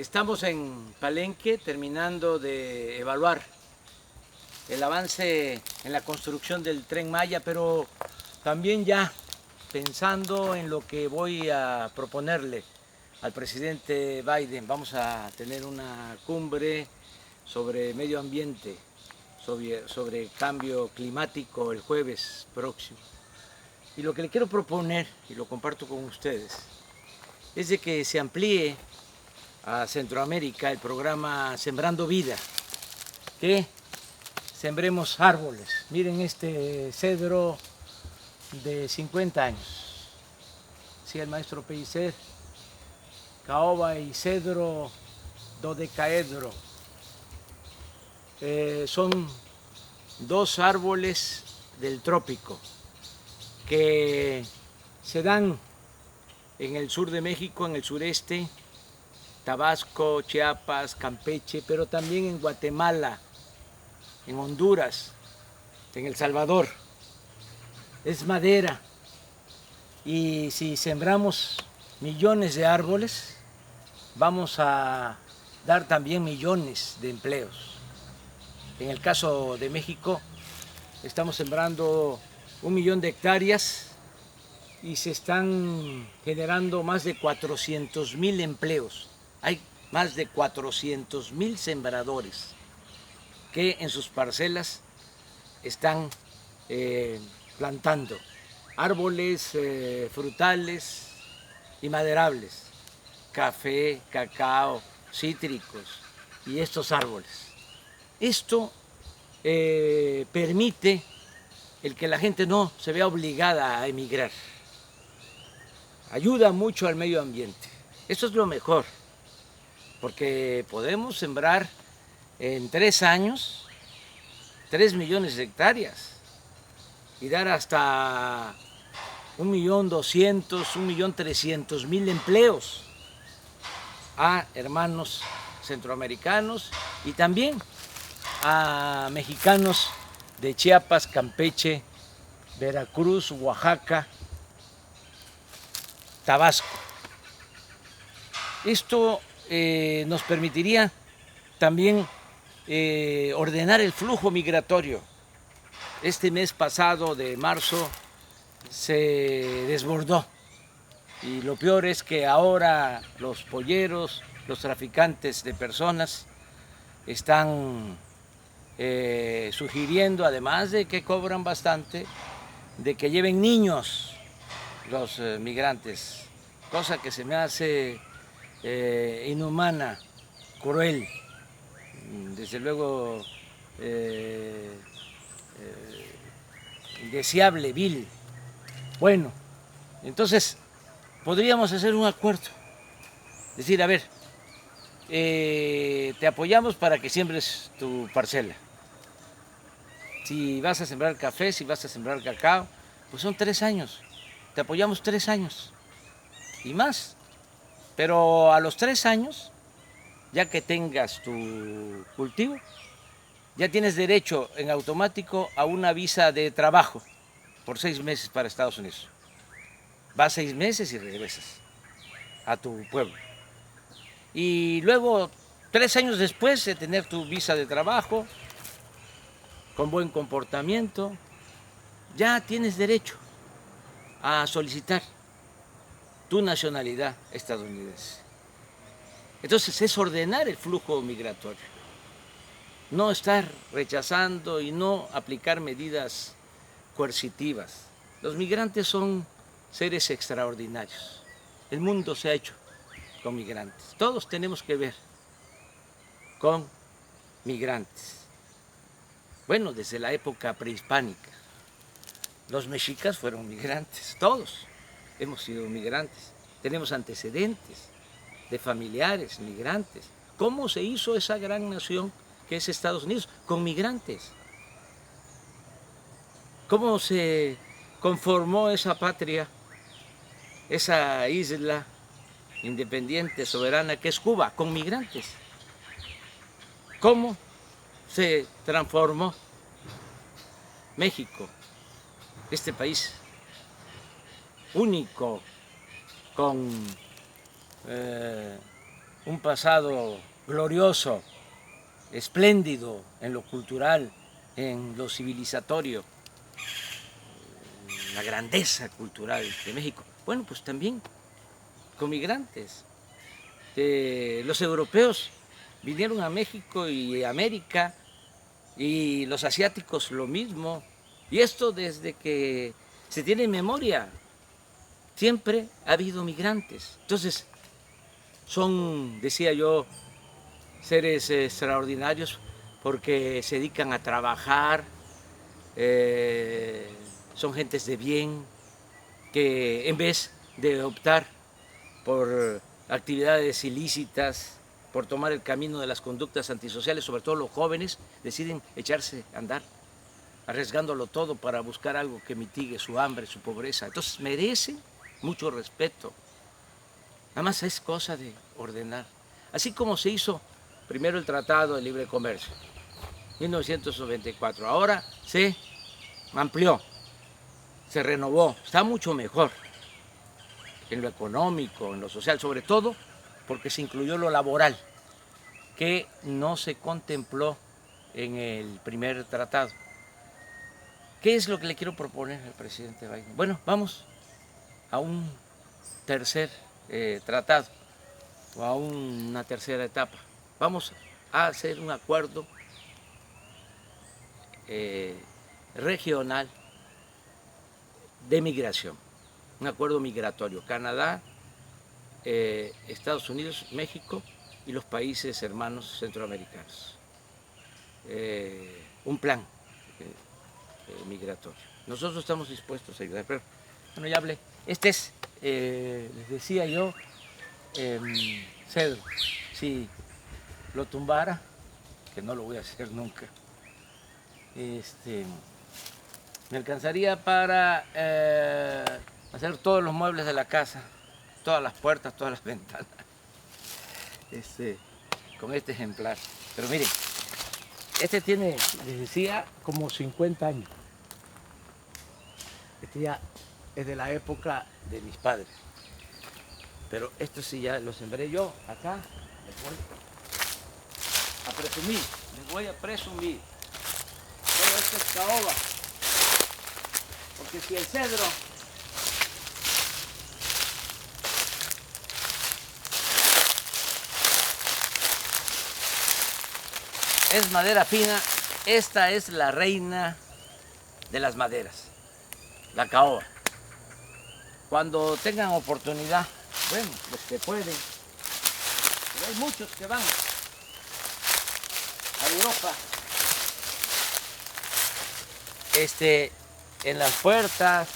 Estamos en Palenque terminando de evaluar el avance en la construcción del Tren Maya, pero también ya pensando en lo que voy a proponerle al presidente Biden. Vamos a tener una cumbre sobre medio ambiente, sobre cambio climático el jueves próximo. Y lo que le quiero proponer, y lo comparto con ustedes, es de que se amplíe a Centroamérica el programa Sembrando Vida, que sembremos árboles. Miren este cedro de 50 años. Decía el maestro Pellicer, caoba y cedro dodecaedro. Son dos árboles del trópico que se dan en el sur de México, en el sureste, Tabasco, Chiapas, Campeche, pero también en Guatemala, en Honduras, en El Salvador. Es madera y si sembramos millones de árboles, vamos a dar también millones de empleos. En el caso de México, estamos sembrando 1 millón de hectáreas y se están generando más de 400,000 empleos. Hay más de 400,000 sembradores que en sus parcelas están plantando árboles frutales y maderables, café, cacao, cítricos y estos árboles. Esto permite el que la gente no se vea obligada a emigrar. Ayuda mucho al medio ambiente. Esto es lo mejor, porque podemos sembrar en 3 años 3 millones de hectáreas y dar hasta 1.200.000, 1.300.000 empleos a hermanos centroamericanos y también a mexicanos de Chiapas, Campeche, Veracruz, Oaxaca, Tabasco. Esto nos permitiría también ordenar el flujo migratorio. Este mes pasado de marzo se desbordó y lo peor es que ahora los polleros, los traficantes de personas están sugiriendo, además de que cobran bastante, de que lleven niños los migrantes, cosa que se me hace inhumana, cruel, desde luego indeseable, vil. Bueno, entonces podríamos hacer un acuerdo, decir, a ver, te apoyamos para que siembres tu parcela. Si vas a sembrar café, si vas a sembrar cacao, pues son 3 años. Te apoyamos 3 años y más. Pero a los 3 años, ya que tengas tu cultivo, ya tienes derecho en automático a una visa de trabajo por 6 meses para Estados Unidos. Vas 6 meses y regresas a tu pueblo. Y luego, 3 años después de tener tu visa de trabajo, con buen comportamiento, ya tienes derecho a solicitar tu nacionalidad estadounidense. Entonces es ordenar el flujo migratorio, no estar rechazando y no aplicar medidas coercitivas. Los migrantes son seres extraordinarios. El mundo se ha hecho con migrantes. Todos tenemos que ver con migrantes. Bueno, desde la época prehispánica. Los mexicas fueron migrantes, todos hemos sido migrantes. Tenemos antecedentes de familiares migrantes. ¿Cómo se hizo esa gran nación que es Estados Unidos? Con migrantes. ¿Cómo se conformó esa patria, esa isla independiente, soberana que es Cuba? Con migrantes. ¿Cómo se transformó México, este país único, con un pasado glorioso, espléndido en lo cultural, en lo civilizatorio, la grandeza cultural de México. Bueno, pues también con migrantes. Los europeos vinieron a México y a América, y los asiáticos lo mismo. Y esto desde que se tiene memoria, siempre ha habido migrantes. Entonces, son, decía yo, seres extraordinarios porque se dedican a trabajar, son gentes de bien, que en vez de optar por actividades ilícitas, por tomar el camino de las conductas antisociales, sobre todo los jóvenes, deciden echarse a andar, arriesgándolo todo para buscar algo que mitigue su hambre, su pobreza. Entonces merecen mucho respeto. Nada más es cosa de ordenar. Así como se hizo primero el Tratado de Libre Comercio, 1994, ahora se amplió, se renovó, está mucho mejor en lo económico, en lo social, sobre todo porque se incluyó lo laboral, que no se contempló en el primer tratado. ¿Qué es lo que le quiero proponer al presidente Biden? Bueno, vamos a un tercer tratado o a una tercera etapa. Vamos a hacer un acuerdo regional de migración, un acuerdo migratorio. Canadá, Estados Unidos, México y los países hermanos centroamericanos. Un plan migratorio. Nosotros estamos dispuestos a ayudar, pero bueno, ya hablé. Este es, les decía yo, cedro. Si lo tumbara, que no lo voy a hacer nunca, me alcanzaría para hacer todos los muebles de la casa, todas las puertas, todas las ventanas, con este ejemplar. Pero miren, este tiene, les decía, como 50 años. Este ya es de la época de mis padres. Pero esto sí ya lo sembré yo acá. Les voy a presumir, les voy a presumir. Todo esto es caoba. Porque si el cedro es madera fina, esta es la reina de las maderas, la caoba. Cuando tengan oportunidad, bueno, los que pueden, pero hay muchos que van a Europa, en las puertas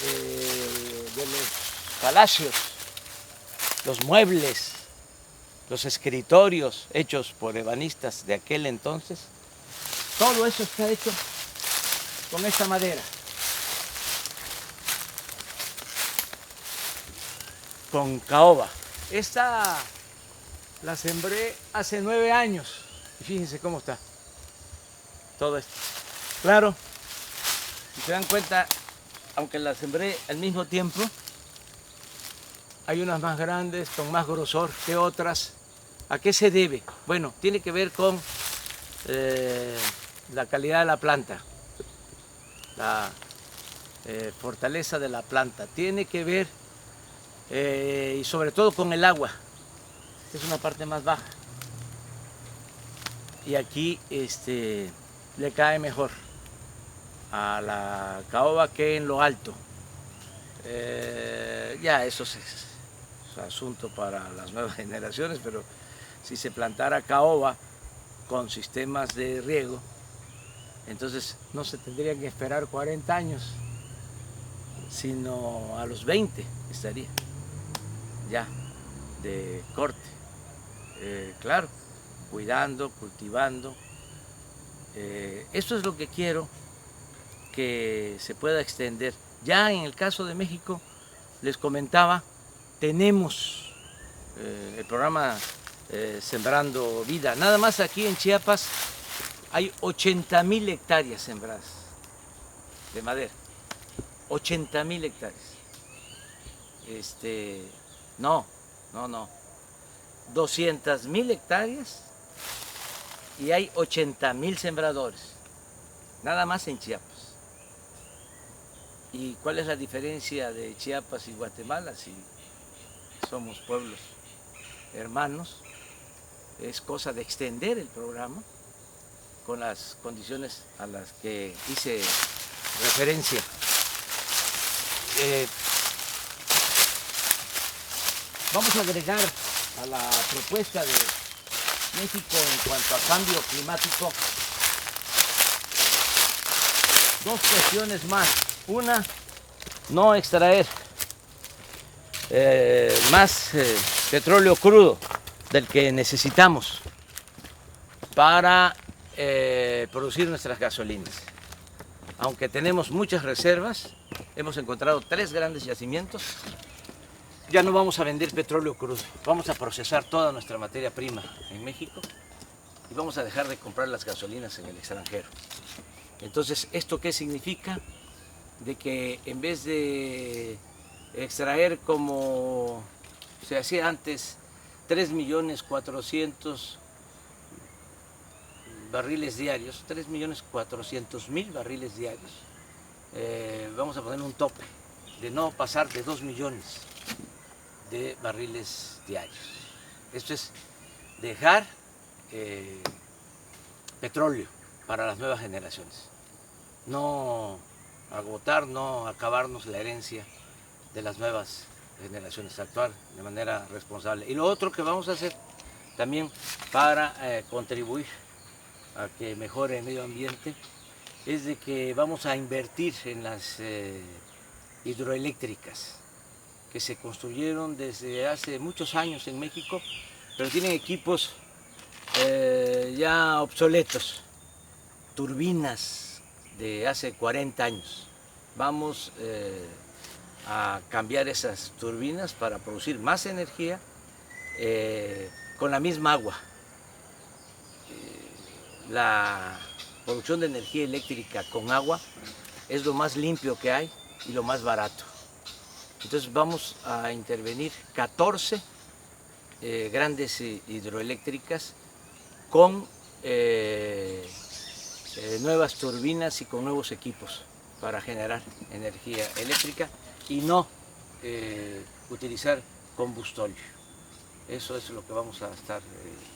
de los palacios, los muebles, los escritorios hechos por ebanistas de aquel entonces, todo eso está hecho con esta madera. Con caoba. Esta la sembré hace 9 años y fíjense cómo está todo esto. Claro, si se dan cuenta, aunque la sembré al mismo tiempo, hay unas más grandes, con más grosor que otras. ¿A qué se debe? Bueno, tiene que ver con la calidad de la planta, la fortaleza de la planta. Tiene que ver y sobre todo con el agua. Esta es una parte más baja. Y aquí le cae mejor a la caoba que en lo alto. Ya eso es asunto para las nuevas generaciones, pero si se plantara caoba con sistemas de riego, entonces no se tendrían que esperar 40 años, sino a los 20 estaría ya de corte. Claro, cuidando, cultivando. Esto es lo que quiero que se pueda extender. Ya en el caso de México, les comentaba, tenemos el programa Sembrando Vida. Nada más aquí en Chiapas hay 80,000 hectáreas sembradas de madera. 80,000 hectáreas. No. 200,000 hectáreas y hay 80,000 sembradores, nada más en Chiapas. ¿Y cuál es la diferencia de Chiapas y Guatemala si somos pueblos hermanos? Es cosa de extender el programa con las condiciones a las que hice referencia. Vamos a agregar a la propuesta de México en cuanto a cambio climático dos cuestiones más. Una, no extraer más petróleo crudo del que necesitamos para producir nuestras gasolinas. Aunque tenemos muchas reservas, hemos encontrado 3 grandes yacimientos, ya no vamos a vender petróleo crudo, vamos a procesar toda nuestra materia prima en México y vamos a dejar de comprar las gasolinas en el extranjero. Entonces, ¿esto qué significa? De que en vez de extraer como se hacía antes 3.400.000 barriles diarios, 3.400.000 barriles diarios, vamos a poner un tope de no pasar de 2 millones de barriles diarios. Esto es dejar petróleo para las nuevas generaciones, no agotar, no acabarnos la herencia de las nuevas generaciones, actuar de manera responsable. Y lo otro que vamos a hacer también para contribuir a que mejore el medio ambiente es de que vamos a invertir en las hidroeléctricas que se construyeron desde hace muchos años en México, pero tienen equipos ya obsoletos, turbinas de hace 40 años. Vamos a cambiar esas turbinas para producir más energía con la misma agua. La producción de energía eléctrica con agua es lo más limpio que hay y lo más barato. Entonces vamos a intervenir 14 grandes hidroeléctricas con nuevas turbinas y con nuevos equipos para generar energía eléctrica y no utilizar combustible. Eso es lo que vamos a estar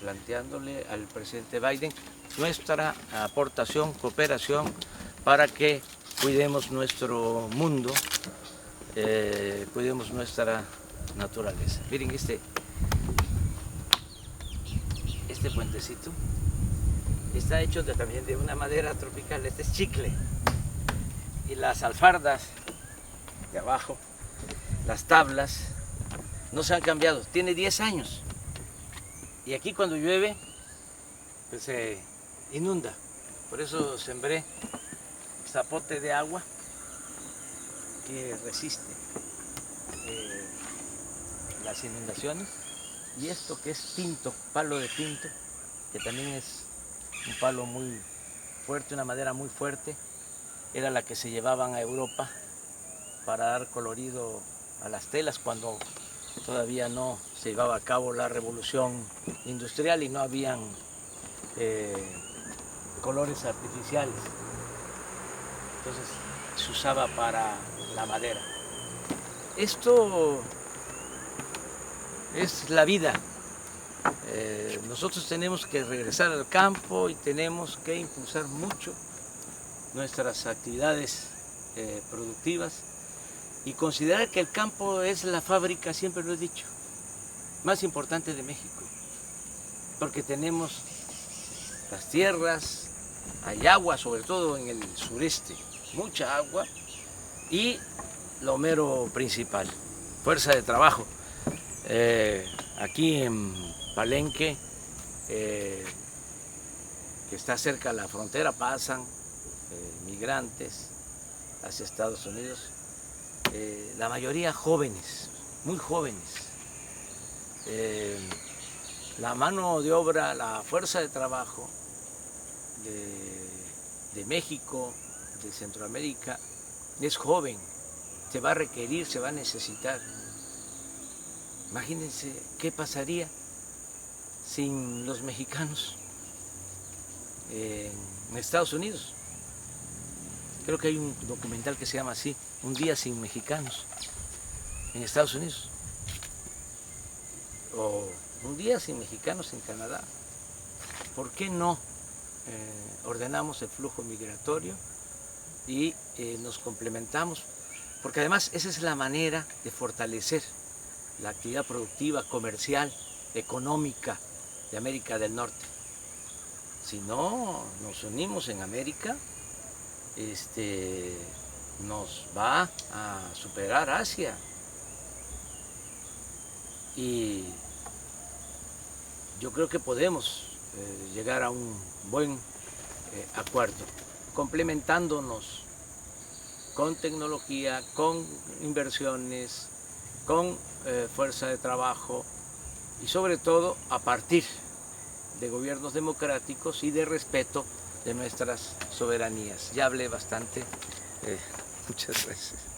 planteándole al presidente Biden, nuestra aportación, cooperación para que cuidemos nuestro mundo, cuidemos nuestra naturaleza. Miren este puentecito está hecho también de una madera tropical, este es chicle, y las alfardas de abajo, las tablas, no se han cambiado, tiene 10 años y aquí cuando llueve pues se inunda, por eso sembré zapote de agua que resiste las inundaciones, y esto que es pinto, palo de pinto, que también es un palo muy fuerte, una madera muy fuerte, era la que se llevaban a Europa para dar colorido a las telas cuando todavía no se llevaba a cabo la revolución industrial y no habían colores artificiales. Entonces se usaba para la madera. Esto es la vida. Nosotros tenemos que regresar al campo y tenemos que impulsar mucho nuestras actividades productivas y considerar que el campo es la fábrica, siempre lo he dicho, más importante de México, porque tenemos las tierras, hay agua, sobre todo en el sureste, mucha agua, y lo mero principal, fuerza de trabajo. Aquí en Palenque, que está cerca de la frontera, pasan migrantes hacia Estados Unidos, la mayoría jóvenes, muy jóvenes. La mano de obra, la fuerza de trabajo de México, de Centroamérica, es joven, se va a requerir, se va a necesitar. Imagínense qué pasaría sin los mexicanos en Estados Unidos. Creo que hay un documental que se llama así, Un día sin mexicanos en Estados Unidos. O Un día sin mexicanos en Canadá. ¿Por qué no ordenamos el flujo migratorio y nos complementamos? Porque además esa es la manera de fortalecer la actividad productiva, comercial, económica de América del Norte. Si no nos unimos en América, nos va a superar Asia. Y yo creo que podemos llegar a un buen acuerdo, complementándonos con tecnología, con inversiones, con fuerza de trabajo y sobre todo a partir de gobiernos democráticos y de respeto de nuestras soberanías. Ya hablé bastante. Muchas gracias.